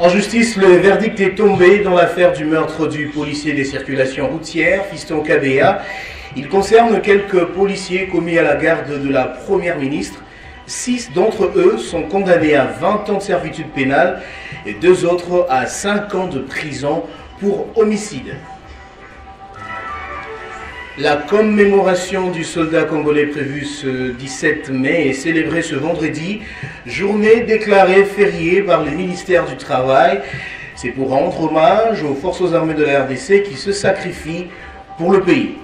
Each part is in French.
En justice, le verdict est tombé dans l'affaire du meurtre du policier des circulations routières, Fiston Kabea. Il concerne quelques policiers commis à la garde de la Première ministre. 6 d'entre eux sont condamnés à 20 ans de servitude pénale et 2 autres à 5 ans de prison pour homicide. La commémoration du soldat congolais prévue ce 17 mai est célébrée ce vendredi, journée déclarée fériée par le ministère du Travail. C'est pour rendre hommage aux forces armées de la RDC qui se sacrifient pour le pays.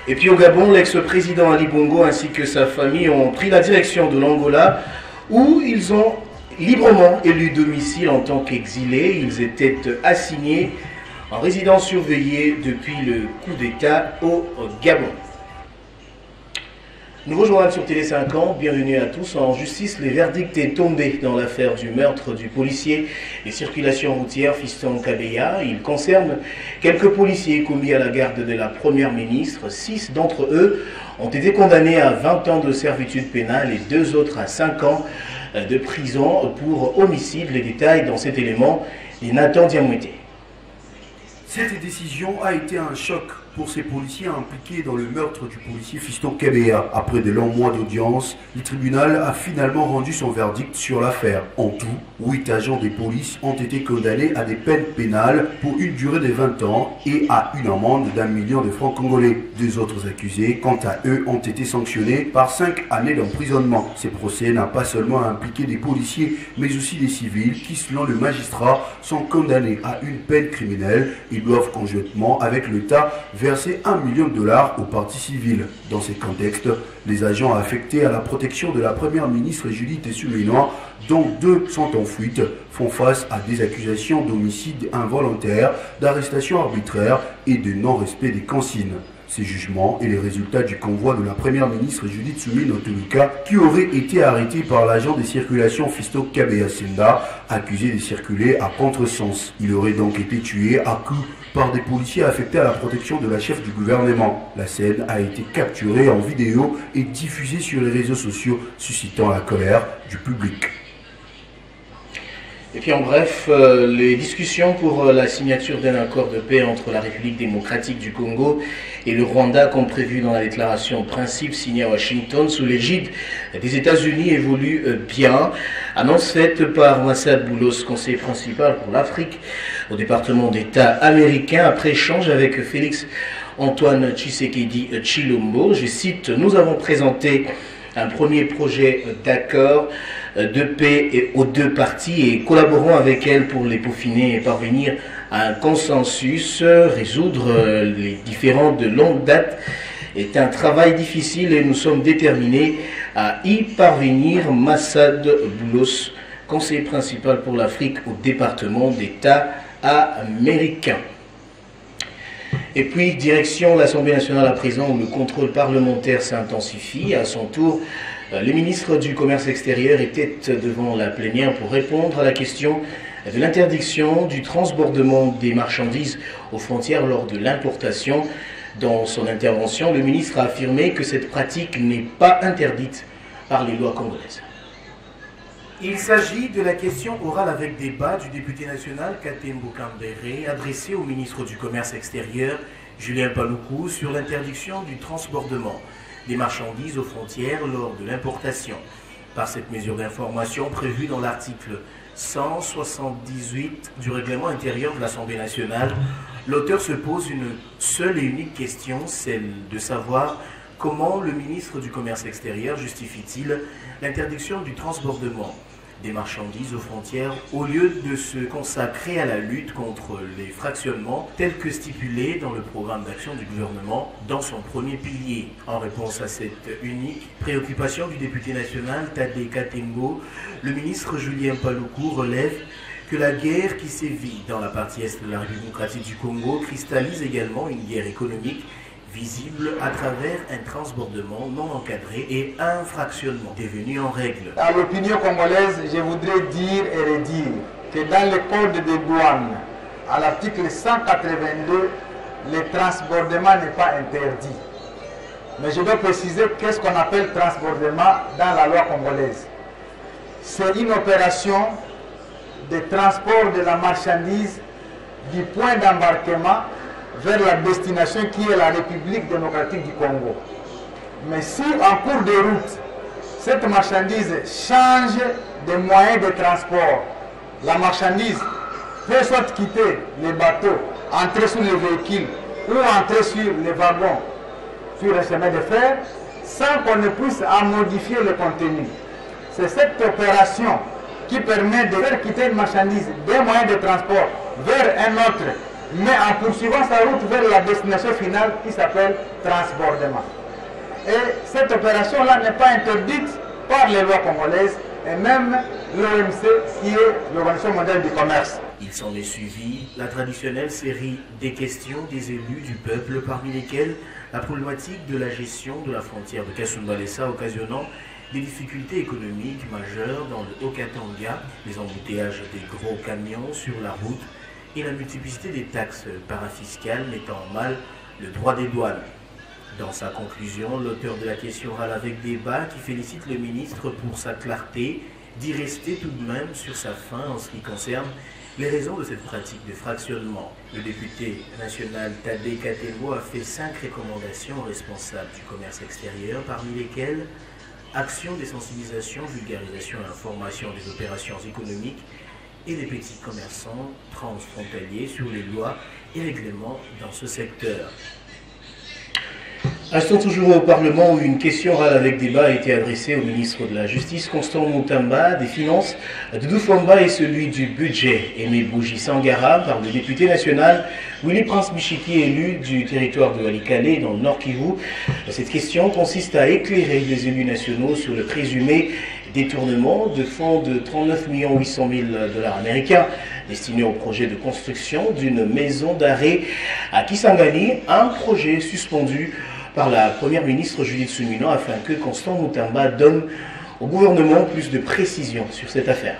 Et puis au Gabon, l'ex-président Ali Bongo ainsi que sa famille ont pris la direction de l'Angola où ils ont librement élu domicile en tant qu'exilés. Ils étaient assignés en résidence surveillée depuis le coup d'État au Gabon. Nouveau journal sur Télé 5 ans, bienvenue à tous. En justice, le verdict est tombé dans l'affaire du meurtre du policier des circulations routières Fiston Kabea. Il concerne quelques policiers commis à la garde de la Première ministre. 6 d'entre eux ont été condamnés à 20 ans de servitude pénale et 2 autres à 5 ans de prison pour homicide. Les détails dans cet élément est Nathan Diamouité. Cette décision a été un choc pour ces policiers impliqués dans le meurtre du policier Fiston Kabea. Après de longs mois d'audience, le tribunal a finalement rendu son verdict sur l'affaire. En tout, 8 agents des polices ont été condamnés à des peines pénales pour une durée de 20 ans et à une amende d'1 million de francs congolais. 2 autres accusés, quant à eux, ont été sanctionnés par 5 années d'emprisonnement. Ces procès n'ont pas seulement impliqué des policiers, mais aussi des civils qui, selon le magistrat, sont condamnés à une peine criminelle. Ils doivent conjointement avec l'État verser $1 million aux parties civiles. Dans ces contextes, les agents affectés à la protection de la Première ministre Judith Suminwa, dont 2 sont en fuite, font face à des accusations d'homicide involontaire, d'arrestation arbitraire et de non-respect des consignes. Ces jugements et les résultats du convoi de la Première ministre Judith Suminwa Tuluka, qui aurait été arrêté par l'agent des circulations Fiston Kabea Senda, accusé de circuler à contresens. Il aurait donc été tué à coups par des policiers affectés à la protection de la chef du gouvernement. La scène a été capturée en vidéo et diffusée sur les réseaux sociaux, suscitant la colère du public. Et puis en bref, les discussions pour la signature d'un accord de paix entre la République démocratique du Congo et le Rwanda, comme prévu dans la déclaration de principe signée à Washington sous l'égide des États-Unis, évoluent bien. Annonce faite par Massad Boulos, conseiller principal pour l'Afrique au département d'État américain, après échange avec Félix Antoine Tshisekedi Tshilombo. Je cite: « Nous avons présenté un premier projet d'accord de paix aux 2 parties et collaborons avec elles pour les peaufiner et parvenir à un consensus. Résoudre les différends de longue date est un travail difficile et nous sommes déterminés à y parvenir. » Massad Boulos, conseiller principal pour l'Afrique au département d'État américain. Et puis, direction l'Assemblée nationale à présent, où le contrôle parlementaire s'intensifie. À son tour, le ministre du Commerce extérieur était devant la plénière pour répondre à la question de l'interdiction du transbordement des marchandises aux frontières lors de l'importation. Dans son intervention, le ministre a affirmé que cette pratique n'est pas interdite par les lois congolaises. Il s'agit de la question orale avec débat du député national Katembo Kambere, adressée au ministre du Commerce extérieur Julien Paluku sur l'interdiction du transbordement des marchandises aux frontières lors de l'importation. Par cette mesure d'information prévue dans l'article 178 du règlement intérieur de l'Assemblée nationale, l'auteur se pose une seule et unique question, celle de savoir comment le ministre du Commerce extérieur justifie-t-il l'interdiction du transbordement des marchandises aux frontières au lieu de se consacrer à la lutte contre les fractionnements tels que stipulés dans le programme d'action du gouvernement dans son premier pilier. En réponse à cette unique préoccupation du député national Tadé Katembo, le ministre Julien Paluku relève que la guerre qui sévit dans la partie est de la République démocratique du Congo cristallise également une guerre économique visible à travers un transbordement non encadré et un fractionnement devenu en règle. À l'opinion congolaise, je voudrais dire et redire que dans le code des douanes, à l'article 182, le transbordement n'est pas interdit. Mais je dois préciser qu'est-ce qu'on appelle transbordement dans la loi congolaise. c'est une opération de transport de la marchandise du point d'embarquement vers la destination qui est la République démocratique du Congo. Mais si en cours de route, cette marchandise change de moyen de transport, la marchandise peut soit quitter les bateaux, entrer sur les véhicules ou entrer sur les wagons, sur le chemin de fer, sans qu'on ne puisse en modifier le contenu. C'est cette opération qui permet de faire quitter une marchandise d'un moyen de transport vers un autre, mais en poursuivant sa route vers la destination finale qui s'appelle transbordement. Et cette opération-là n'est pas interdite par les lois congolaises et même l'OMC qui est l'Organisation mondiale du commerce. Il s'en est suivi la traditionnelle série des questions des élus du peuple, parmi lesquels la problématique de la gestion de la frontière de Kasumbalesa occasionnant des difficultés économiques majeures dans le Haut-Katanga, les embouteillages des gros camions sur la route et la multiplicité des taxes parafiscales mettant en mal le droit des douanes. Dans sa conclusion, l'auteur de la question orale avec débat, qui félicite le ministre pour sa clarté, dit rester tout de même sur sa faim en ce qui concerne les raisons de cette pratique de fractionnement. Le député national Tadé Katembo a fait 5 recommandations aux responsables du commerce extérieur, parmi lesquelles action de sensibilisation, vulgarisation et information des opérations économiques et des petits commerçants transfrontaliers sur les lois et règlements dans ce secteur. Restons toujours au Parlement où une question orale avec débat a été adressée au ministre de la Justice, Constant Mutamba, des Finances, Doudou Fomba et celui du Budget, Aimé Bougie Sangara, par le député national Willy Prince Michiki, élu du territoire de Walikale dans le Nord Kivu. Cette question consiste à éclairer les élus nationaux sur le présumé détournement de fonds de 39 800 000 $ américains destinés au projet de construction d'une maison d'arrêt à Kisangani, un projet suspendu par la première ministre Judith Suminwa afin que Constant Mutamba donne au gouvernement plus de précisions sur cette affaire.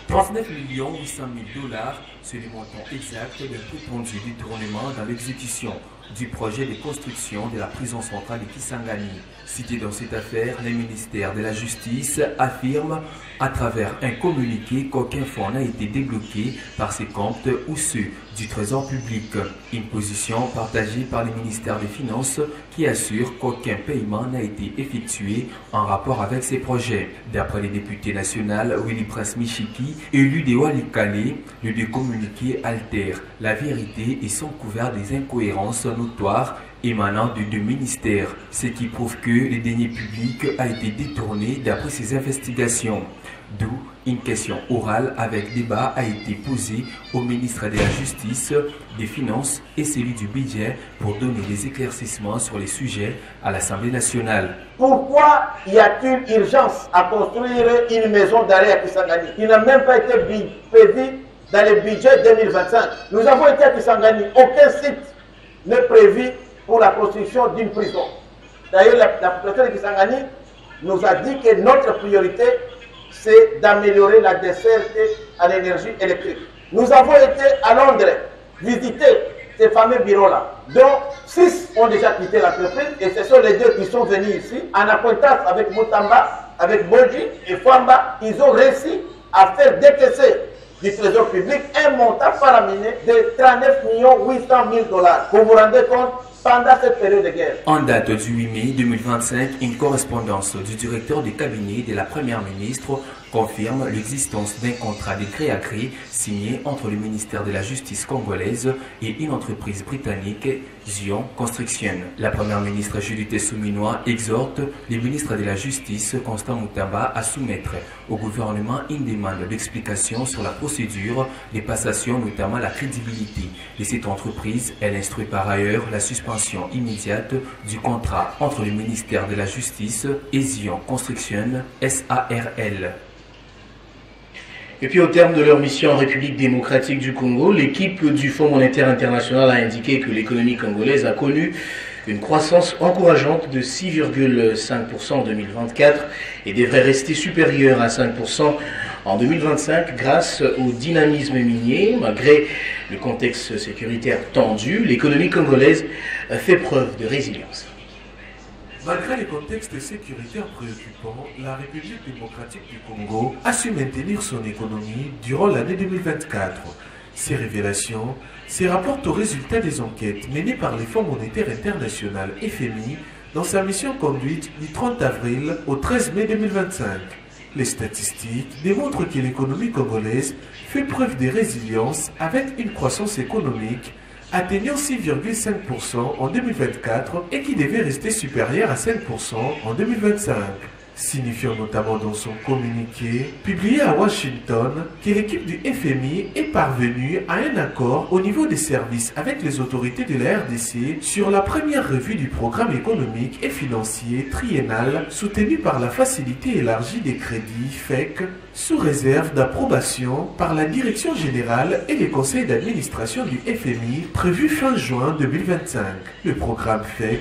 39 800 000 $, c'est le montant exact d'un prétendu détournement dans l'exécution du projet de construction de la prison centrale de Kisangani. Cité dans cette affaire, le ministère de la Justice affirme à travers un communiqué qu'aucun fonds n'a été débloqué par ses comptes ou ceux du Trésor public. Une position partagée par le ministère des Finances qui assure qu'aucun paiement n'a été effectué en rapport avec ces projets. D'après le député national Willy Prince Michiki, élu de Walikale, le deux communiqués altèrent la vérité et sont couverts des incohérences notoires émanant de deux ministères, ce qui prouve que les deniers publics a été détourné d'après ces investigations. D'où une question orale avec débat a été posée au ministre de la Justice, des Finances et celui du Budget pour donner des éclaircissements sur les sujets à l'Assemblée nationale. Pourquoi y a-t-il urgence à construire une maison d'arrêt à Kisangani? Il n'a même pas été prévu dans le budget 2025. Nous avons été à Kisangani, aucun site n'est prévu pour la construction d'une prison. D'ailleurs, la population de Kisangani nous a dit que notre priorité, c'est d'améliorer la desserte à l'énergie électrique. Nous avons été à Londres visiter ces fameux bureaux-là, dont 6 ont déjà quitté l'entreprise et ce sont les 2 qui sont venus ici en acquaintance avec Mutamba, avec Boji et Famba. Ils ont réussi à faire décaisser du Trésor public un montant faramineux de 39 800 000 $. Vous vous rendez compte? Pendant cette période de guerre. En date du 8 mai 2025, une correspondance du directeur du cabinet de la première ministre confirme l'existence d'un contrat de gré à gré signé entre le ministère de la Justice congolaise et une entreprise britannique, Zion Construction. La première ministre Judith Suminwa exhorte le ministre de la Justice, Constant Mutamba, à soumettre au gouvernement une demande d'explication sur la procédure de passation, notamment la crédibilité de cette entreprise. Elle instruit par ailleurs la suspension immédiate du contrat entre le ministère de la Justice et Zion Construction SARL. Et puis au terme de leur mission en République démocratique du Congo, l'équipe du Fonds monétaire international a indiqué que l'économie congolaise a connu une croissance encourageante de 6,5% en 2024 et devrait rester supérieure à 5% en 2025 grâce au dynamisme minier. Malgré le contexte sécuritaire tendu, l'économie congolaise fait preuve de résilience. Malgré les contextes sécuritaires préoccupants, la République démocratique du Congo a su maintenir son économie durant l'année 2024. Ces révélations se rapportent aux résultats des enquêtes menées par les Fonds monétaires international FMI dans sa mission conduite du 30 avril au 13 mai 2025. Les statistiques démontrent que l'économie congolaise fait preuve de résilience avec une croissance économique atteignant 6,5% en 2024 et qui devait rester supérieure à 5% en 2025. Signifiant notamment dans son communiqué publié à Washington que l'équipe du FMI est parvenue à un accord au niveau des services avec les autorités de la RDC sur la première revue du programme économique et financier triennal soutenu par la Facilité élargie des crédits FEC sous réserve d'approbation par la Direction générale et les conseils d'administration du FMI prévu fin juin 2025. Le programme FEC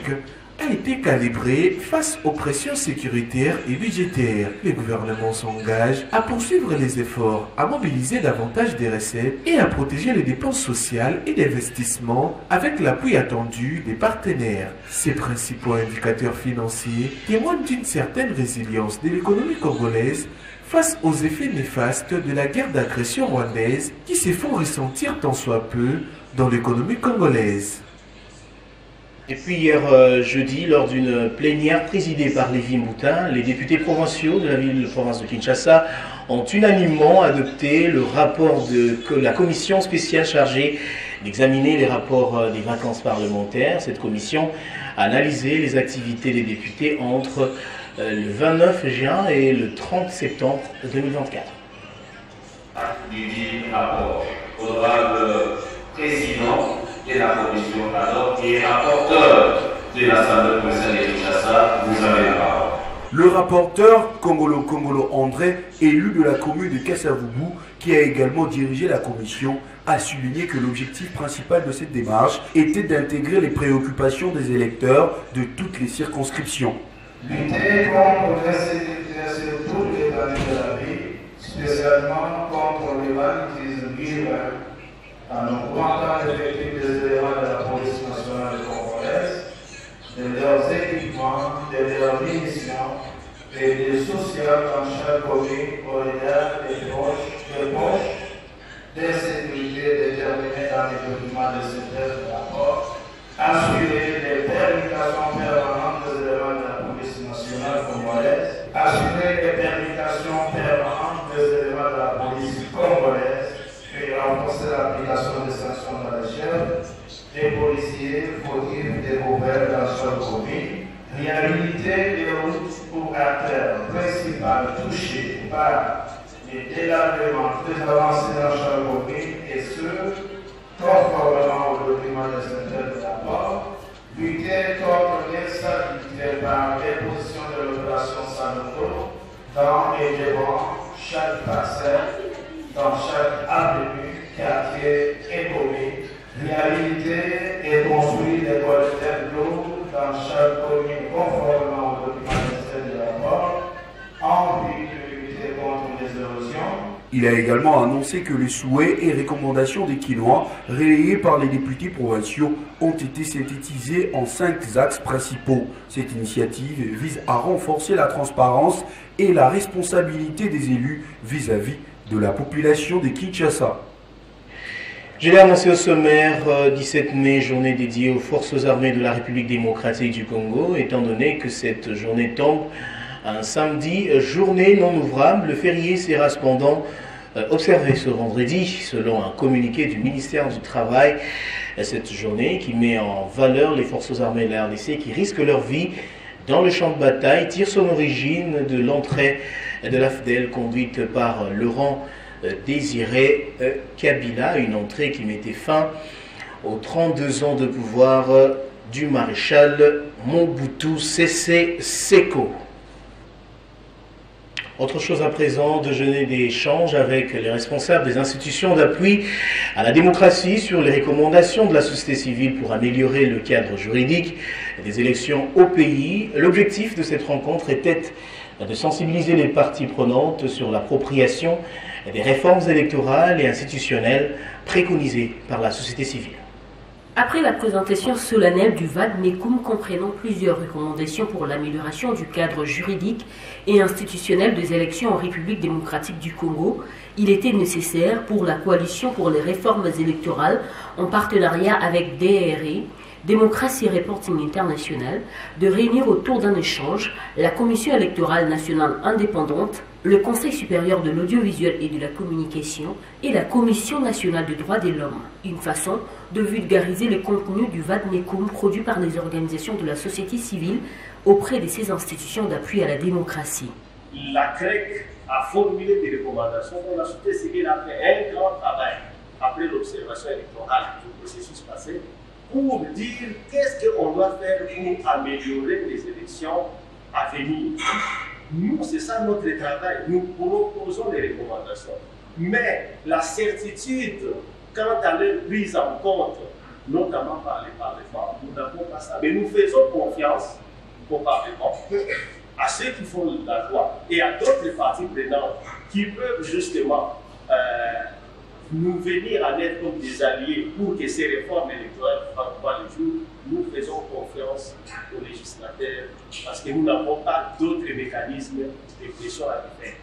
a été calibré face aux pressions sécuritaires et budgétaires. Le gouvernement s'engage à poursuivre les efforts, à mobiliser davantage des recettes et à protéger les dépenses sociales et d'investissement avec l'appui attendu des partenaires. Ces principaux indicateurs financiers témoignent d'une certaine résilience de l'économie congolaise face aux effets néfastes de la guerre d'agression rwandaise qui se font ressentir tant soit peu dans l'économie congolaise. Et puis hier jeudi, lors d'une plénière présidée par Lévi Moutin, les députés provinciaux de la ville-province de Kinshasa ont unanimement adopté le rapport de la commission spéciale chargée d'examiner les rapports des vacances parlementaires. Cette commission a analysé les activités des députés entre le 29 juin et le 30 septembre 2024. Du dit rapport, honorable président de la commission, alors qui est rapporteur de l'Assemblée provinciale de Kinshasa, vous avez la parole. Le rapporteur Kongolo André, élu de la commune de Kasavubu, qui a également dirigé la commission, a souligné que l'objectif principal de cette démarche était d'intégrer les préoccupations des électeurs de toutes les circonscriptions. Lutter contre l'insécurité sur toutes les années de la vie, spécialement contre les banditisme urbain, en augmentant l'effectif des éléments de la police nationale congolaise, de leurs équipements, de leurs munitions et des sociales dans chaque commune au regard des poches d'insécurité déterminées dans les documents de ce rapport, assurer les permutations permanentes des éléments de la police nationale congolaise, assurer les permutations permanentes des éléments de la police congolaise, et renforcer l'application des sanctions dans les chefs des policiers fautifs découverts dans chaque commune, réhabiliter les routes ou artères principales touchées par les délabrements très avancés dans chaque commune et ceux conformément au document de synthèse de rapport, lutter contre l'instabilité par l'imposition de l'opération Sanoto dans et devant chaque parcelle, dans chaque avenue, quartier et commune, réhabiliter et construire des collecteurs d'eau dans chaque commune conformément au document de rapport, en vue de lutter contre les érosions. Il a également annoncé que les souhaits et recommandations des Kinois, relayés par les députés provinciaux, ont été synthétisés en 5 axes principaux. Cette initiative vise à renforcer la transparence et la responsabilité des élus vis-à-vis de la population de Kinshasa. Je l'ai annoncé au sommaire, 17 mai, journée dédiée aux forces armées de la République démocratique du Congo, étant donné que cette journée tombe un samedi, journée non ouvrable. Le férié sera cependant observé ce vendredi, selon un communiqué du ministère du Travail. Cette journée qui met en valeur les forces armées de la RDC qui risquent leur vie dans le champ de bataille tire son origine de l'entrée de l'AFDEL conduite par Laurent Désiré Kabila, une entrée qui mettait fin aux 32 ans de pouvoir du maréchal Mobutu Sese Seko. Autre chose à présent, déjeuner d'échange avec les responsables des institutions d'appui à la démocratie sur les recommandations de la société civile pour améliorer le cadre juridique des élections au pays. L'objectif de cette rencontre était de sensibiliser les parties prenantes sur l'appropriation des réformes électorales et institutionnelles préconisées par la société civile. Après la présentation solennelle du Vadmecum comprenant plusieurs recommandations pour l'amélioration du cadre juridique et institutionnel des élections en République démocratique du Congo, il était nécessaire pour la coalition pour les réformes électorales en partenariat avec DRI, Démocratie Reporting International, de réunir autour d'un échange la Commission électorale nationale indépendante, le Conseil supérieur de l'audiovisuel et de la communication et la Commission nationale des droits de l'homme. Une façon de vulgariser le contenu du Vadmecum produit par les organisations de la société civile auprès de ces institutions d'appui à la démocratie. La CREC a formulé des recommandations pour la société civile a fait un grand travail après l'observation électorale du processus passé pour dire qu'est-ce qu'on doit faire pour améliorer les élections à venir. Nous, c'est ça notre travail. Nous proposons des recommandations. Mais la certitude quant à leur prise en compte, notamment par les parlements, nous n'avons pas ça. Mais nous faisons confiance au Parlement, à ceux qui font la loi et à d'autres parties prenantes qui peuvent justement nous venir en aide comme des alliés pour que ces réformes électorales fassent le jour. Nous faisons confiance aux législateurs parce que nous n'avons pas d'autres mécanismes de pression à faire.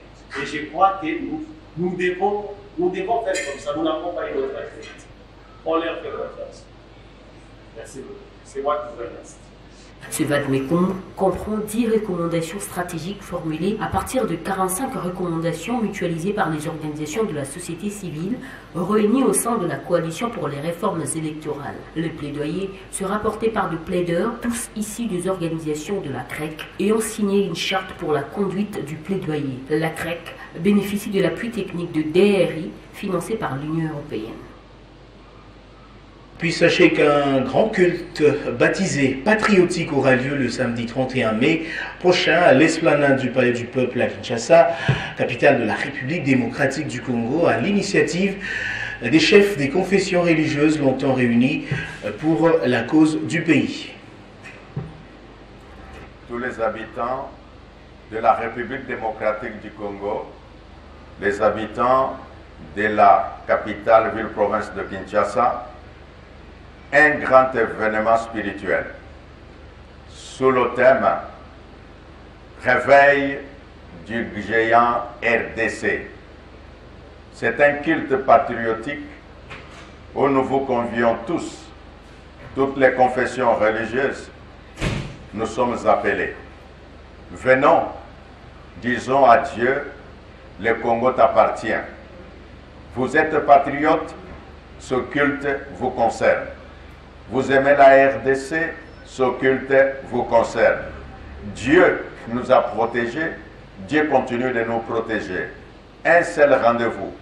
Et je crois que nous devons faire comme ça. Nous n'avons pas une autre alternative. On leur fait confiance. Merci beaucoup. C'est moi qui vous remercie. Ce Vadmecum comprend 10 recommandations stratégiques formulées à partir de 45 recommandations mutualisées par les organisations de la société civile réunies au sein de la coalition pour les réformes électorales. Le plaidoyer sera porté par des plaideurs, tous issus des organisations de la CREC, et ont signé une charte pour la conduite du plaidoyer. La CREC bénéficie de l'appui technique de DRI, financé par l'Union européenne. Puis sachez qu'un grand culte baptisé patriotique aura lieu le samedi 31 mai prochain à l'esplanade du Palais du Peuple à Kinshasa, capitale de la République démocratique du Congo, à l'initiative des chefs des confessions religieuses longtemps réunis pour la cause du pays. Tous les habitants de la République démocratique du Congo, les habitants de la capitale ville-province de Kinshasa, un grand événement spirituel sous le thème Réveil du géant RDC. C'est un culte patriotique où nous vous convions tous, toutes les confessions religieuses, nous sommes appelés. Venons, disons à Dieu, le Congo t'appartient. Vous êtes patriote, ce culte vous concerne. Vous aimez la RDC, ce culte vous concerne. Dieu nous a protégés, Dieu continue de nous protéger. Un seul rendez-vous,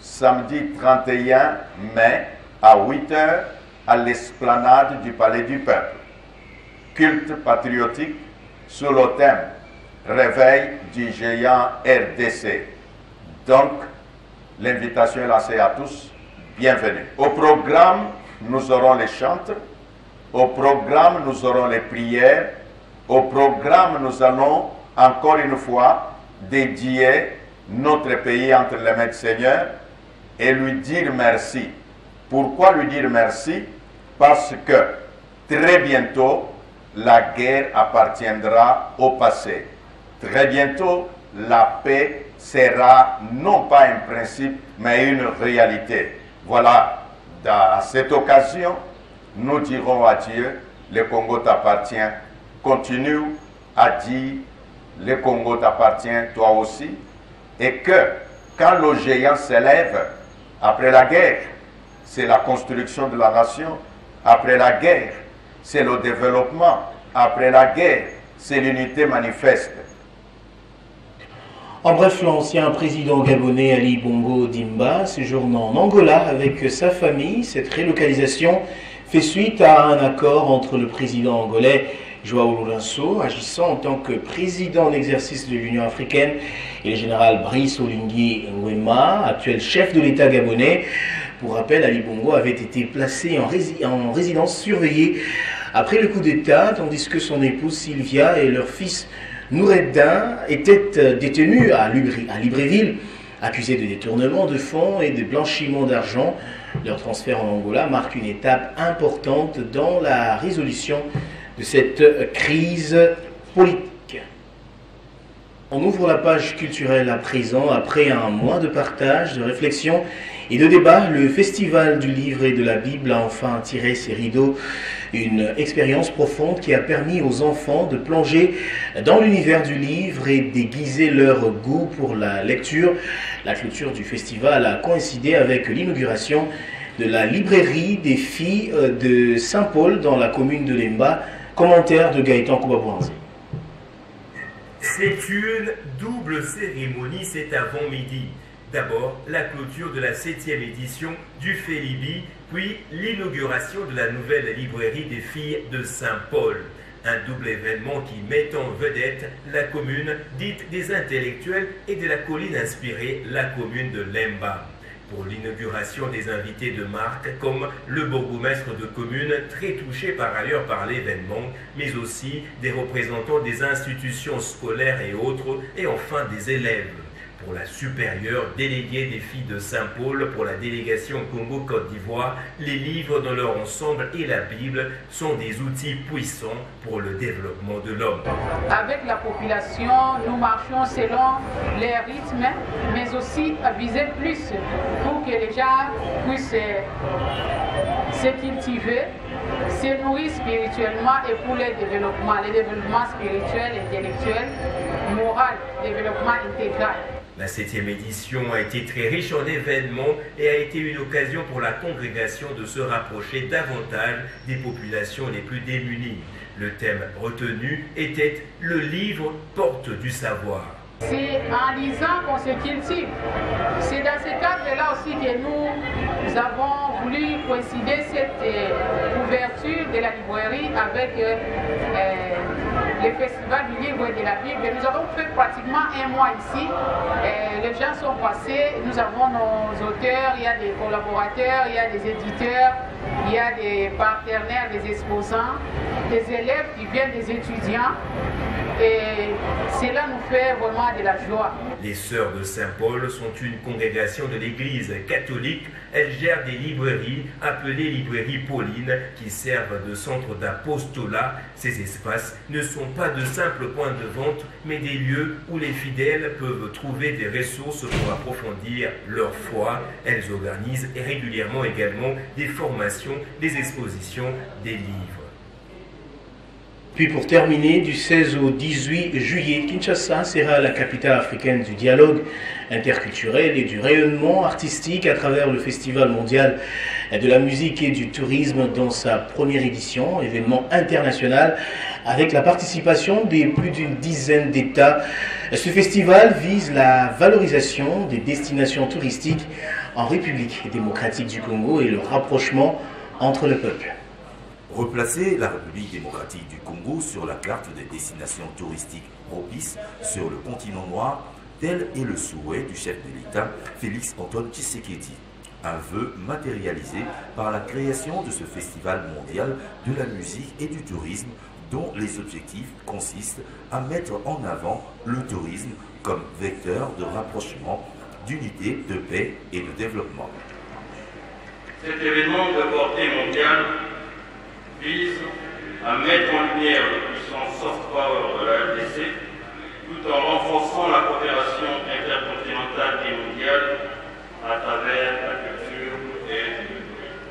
samedi 31 mai à 8 h à l'esplanade du Palais du Peuple. Culte patriotique sous le thème Réveil du géant RDC. Donc, l'invitation est lancée à tous. Bienvenue. Au programme, nous aurons les chantres, au programme, nous aurons les prières, au programme, nous allons encore une fois dédier notre pays entre les mains du Seigneur et lui dire merci. Pourquoi lui dire merci? Parce que très bientôt, la guerre appartiendra au passé. Très bientôt, la paix sera non pas un principe, mais une réalité. Voilà. À cette occasion, nous dirons à Dieu, le Congo t'appartient. Continue à dire, le Congo t'appartient, toi aussi. Et que quand le géant s'élève, après la guerre, c'est la construction de la nation. Après la guerre, c'est le développement. Après la guerre, c'est l'unité manifeste. En bref, l'ancien président gabonais Ali Bongo Dimba séjournant en Angola avec sa famille. Cette relocalisation fait suite à un accord entre le président angolais João Lourenço, agissant en tant que président en exercice de l'Union africaine, et le général Brice Oligui Nguema, actuel chef de l'État gabonais. Pour rappel, Ali Bongo avait été placé en résidence surveillée après le coup d'État, tandis que son épouse Sylvia et leur fils Noureddin étaient détenus à Libreville, accusés de détournement de fonds et de blanchiment d'argent Leur transfert en Angola marque une étape importante dans la résolution de cette crise politique. On ouvre la page culturelle à présent. Après un mois de partage, de réflexion et de débat, le Festival du Livre et de la Bible a enfin tiré ses rideaux. Une expérience profonde qui a permis aux enfants de plonger dans l'univers du livre et d'aiguiser leur goût pour la lecture. La clôture du festival a coïncidé avec l'inauguration de la librairie des filles de Saint-Paul dans la commune de Lemba. Commentaire de Gaëtan Koubabouanzi. C'est une double cérémonie cet avant-midi. D'abord, la clôture de la 7e édition du Félibi, puis l'inauguration de la nouvelle librairie des filles de Saint-Paul. Un double événement qui met en vedette la commune dite des intellectuels et de la colline inspirée, la commune de Lemba. Pour l'inauguration des invités de marque comme le bourgmestre de commune, très touché par ailleurs par l'événement, mais aussi des représentants des institutions scolaires et autres, et enfin des élèves. Pour la supérieure déléguée des filles de Saint-Paul pour la délégation Congo-Côte d'Ivoire, les livres dans leur ensemble et la Bible sont des outils puissants pour le développement de l'homme. Avec la population, nous marchons selon les rythmes, mais aussi à viser plus pour que les gens puissent se cultiver, se nourrir spirituellement et pour le développement spirituel, intellectuel, moral, développement intégral. La 7e édition a été très riche en événements et a été une occasion pour la congrégation de se rapprocher davantage des populations les plus démunies. Le thème retenu était « Le livre porte du savoir ». C'est en lisant qu'on se cultive. C'est dans ce cadre-là aussi que nous avons voulu coïncider cette ouverture de la librairie avec le Festival du Livre et de la Bible. Nous avons fait pratiquement un mois ici. Les gens sont passés, nous avons nos auteurs, il y a des collaborateurs, il y a des éditeurs, il y a des partenaires, des exposants, des élèves qui viennent, des étudiants. Et cela nous fait vraiment de la joie. Les Sœurs de Saint-Paul sont une congrégation de l'Église catholique. Elles gèrent des librairies appelées librairies Pauline qui servent de centre d'apostolat. Ces espaces ne sont pas de simples points de vente, mais des lieux où les fidèles peuvent trouver des ressources pour approfondir leur foi. Elles organisent régulièrement également des formations, des expositions, des livres. Puis pour terminer, du 16 au 18 juillet, Kinshasa sera la capitale africaine du dialogue interculturel et du rayonnement artistique à travers le Festival mondial de la musique et du tourisme dans sa première édition, événement international avec la participation de plus d'une dizaine d'États. Ce festival vise la valorisation des destinations touristiques en République démocratique du Congo et le rapprochement entre le peuple. Replacer la République démocratique du Congo sur la carte des destinations touristiques propices sur le continent noir, tel est le souhait du chef de l'État, Félix Antoine Tshisekedi. Un vœu matérialisé par la création de ce festival mondial de la musique et du tourisme dont les objectifs consistent à mettre en avant le tourisme comme vecteur de rapprochement, d'unité, de paix et de développement. Cet événement de portée mondiale vise à mettre en lumière le puissant soft power de la RDC tout en renforçant la coopération intercontinentale et mondiale à travers la culture et le tourisme.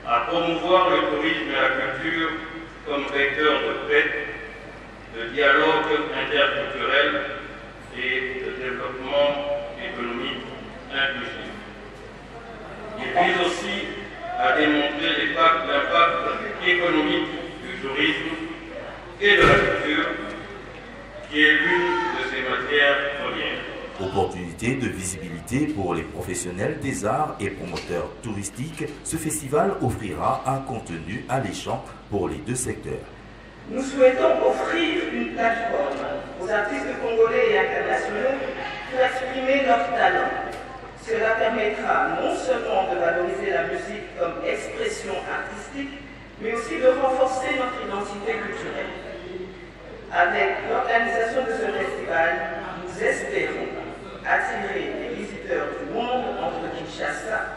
À promouvoir le tourisme et la culture comme vecteur de paix, de dialogue interculturel et de développement économique inclusif. Il vise aussi à démontrer l'impact économique du tourisme et de la culture, qui est l'une de ces matières premières. Opportunité de visibilité pour les professionnels des arts et promoteurs touristiques, ce festival offrira un contenu alléchant pour les deux secteurs. Nous souhaitons offrir une plateforme aux artistes congolais et internationaux pour exprimer leurs talents. Cela permettra non seulement de valoriser la musique comme expression artistique, mais aussi de renforcer notre identité culturelle. Avec l'organisation de ce festival, nous espérons attirer les visiteurs du monde entre Kinshasa,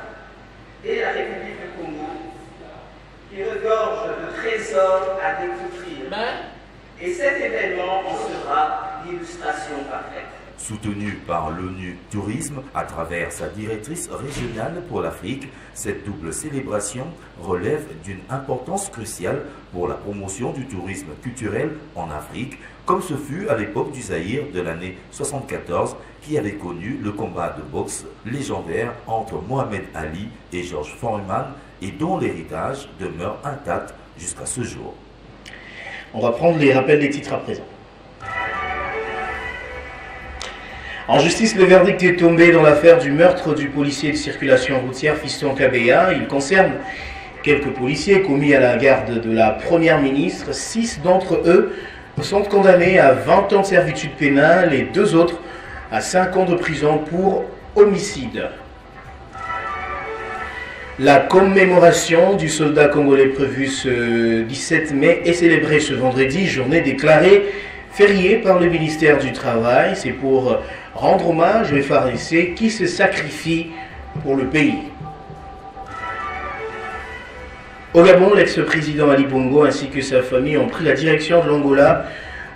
trésors à découvrir. Et cet événement en sera l'illustration parfaite. Soutenue par l'ONU Tourisme à travers sa directrice régionale pour l'Afrique, cette double célébration relève d'une importance cruciale pour la promotion du tourisme culturel en Afrique, comme ce fut à l'époque du Zaïre de l'année 74, qui avait connu le combat de boxe légendaire entre Mohamed Ali et George Foreman et dont l'héritage demeure intact jusqu'à ce jour. On va prendre les rappels des titres à présent. En justice, le verdict est tombé dans l'affaire du meurtre du policier de circulation routière Fiston Kabeya. Il concerne quelques policiers commis à la garde de la première ministre. 6 d'entre eux sont condamnés à 20 ans de servitude pénale et 2 autres à 5 ans de prison pour homicide. La commémoration du soldat congolais prévue ce 17 mai est célébrée ce vendredi, journée déclarée fériée par le ministère du Travail. C'est pour rendre hommage aux FARDC qui se sacrifient pour le pays. Au Gabon, l'ex-président Ali Bongo ainsi que sa famille ont pris la direction de l'Angola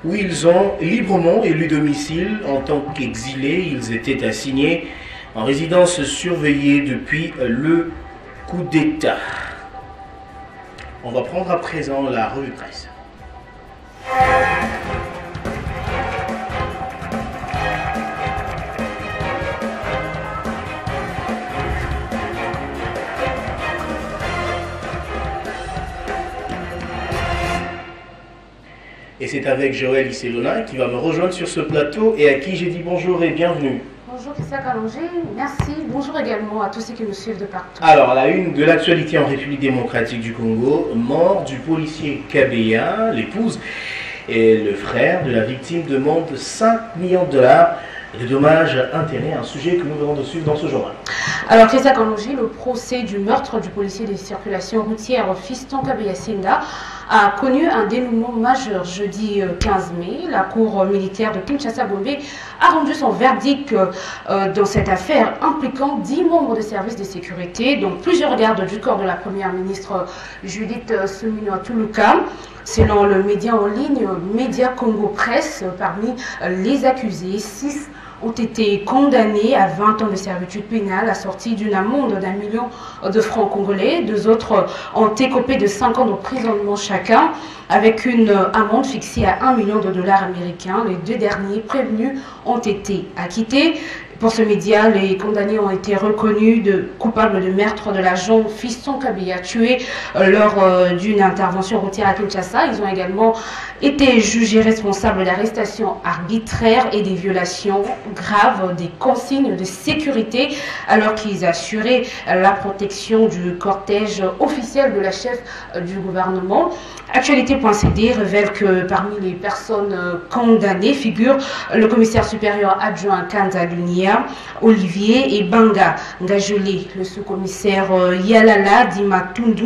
où ils ont librement élu domicile. En tant qu'exilés, ils étaient assignés en résidence surveillée depuis le coup d'État. On va prendre à présent la revue presse. Et c'est avec Joël Isselona qui va me rejoindre sur ce plateau et à qui j'ai dit bonjour et bienvenue. Bonjour Christian Kalonji, merci. Bonjour également à tous ceux qui nous suivent de partout. Alors, à la une de l'actualité en République démocratique du Congo, mort du policier Kabeya, l'épouse et le frère de la victime demandent 5 millions de dollars de dommages intérêts, un sujet que nous allons de suivre dans ce journal. Alors Christian Kalonji, le procès du meurtre du policier de circulation routière Fiston Kabeya Sinda a connu un dénouement majeur. Jeudi 15 mai, la cour militaire de Kinshasa-Gombe a rendu son verdict dans cette affaire impliquant 10 membres de services de sécurité, dont plusieurs gardes du corps de la première ministre Judith Suminwa Tuluka. Selon le média en ligne Média Congo Presse, parmi les accusés, 6 ont été condamnés à 20 ans de servitude pénale assortie d'une amende d'1 million de francs congolais. 2 autres ont écopé de 5 ans d'emprisonnement chacun, avec une amende fixée à 1 million de dollars américains. Les 2 derniers prévenus ont été acquittés. Pour ce média, les condamnés ont été reconnus coupables de meurtre de l'agent Fiston Kabeya tué lors d'une intervention routière à Kinshasa. Ils ont également été jugés responsables d'arrestations arbitraires et des violations graves des consignes de sécurité alors qu'ils assuraient la protection du cortège officiel de la chef du gouvernement. Actualité.cd révèle que parmi les personnes condamnées figurent le commissaire supérieur adjoint Kanza Lunia, Olivier et Banga Ngajolé, le sous-commissaire Yalala Dimatundu,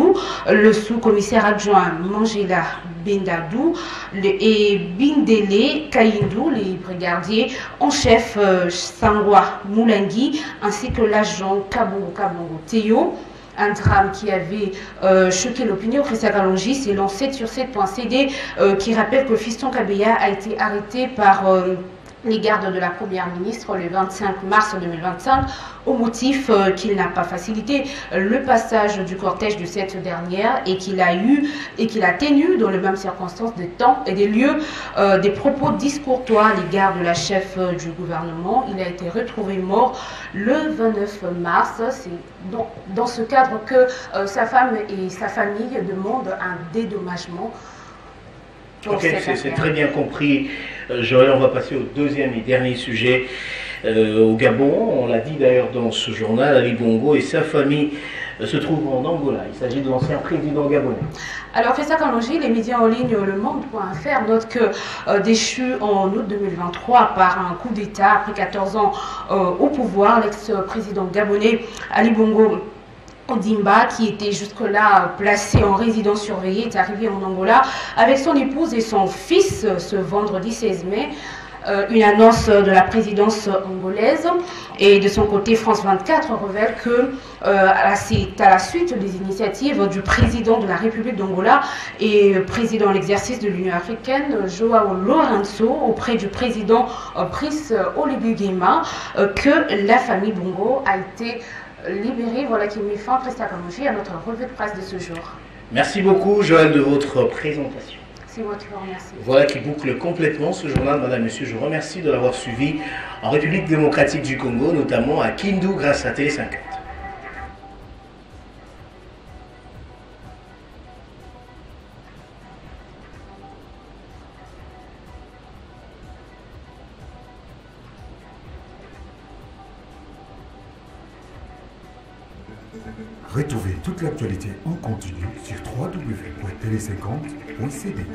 le sous-commissaire adjoint Mangela Bendadou et Bindele Kaindou, les brigadiers en chef Sangwa Moulangi, ainsi que l'agent Kabongo Théo. Un drame qui avait choqué l'opinion. Christian Kalonji, c'est lancé sur 7.cd qui rappelle que Fiston Kabeya a été arrêté par les gardes de la première ministre le 25 mars 2025 au motif qu'il n'a pas facilité le passage du cortège de cette dernière et qu'il a tenu dans les mêmes circonstances des temps et des lieux des propos discourtois à l'égard de la chef du gouvernement. Il a été retrouvé mort le 29 mars. C'est dans ce cadre que sa femme et sa famille demandent un dédommagement. Ok, c'est très bien compris. Joël, on va passer au deuxième et dernier sujet. Au Gabon, on l'a dit d'ailleurs dans ce journal, Ali Bongo et sa famille se trouvent en Angola. Il s'agit de l'ancien président gabonais. Alors, Christian Kalonji, les médias en ligne Le Monde.fr notent que déchu en août 2023 par un coup d'État après 14 ans au pouvoir, l'ex-président gabonais Ali Bongo Ondimba, qui était jusque-là placé en résidence surveillée, est arrivé en Angola avec son épouse et son fils ce vendredi 16 mai. une annonce de la présidence angolaise. Et de son côté, France 24 révèle que c'est à la suite des initiatives du président de la République d'Angola et président à l'exercice de l'Union africaine, Joao Lourenço, auprès du président Brice Oligui Nguema, que la famille Bongo a été libérée. Voilà qui met fin, Christian Kamouji, à notre revue de presse de ce jour. Merci beaucoup, Joël, de votre présentation. C'est moi qui vous remercie. Voilà qui boucle complètement ce journal, madame, monsieur. Je vous remercie de l'avoir suivi en République démocratique du Congo, notamment à Kindu, grâce à Télé 50. Retrouvez toute l'actualité en continu sur www.tele50.cd.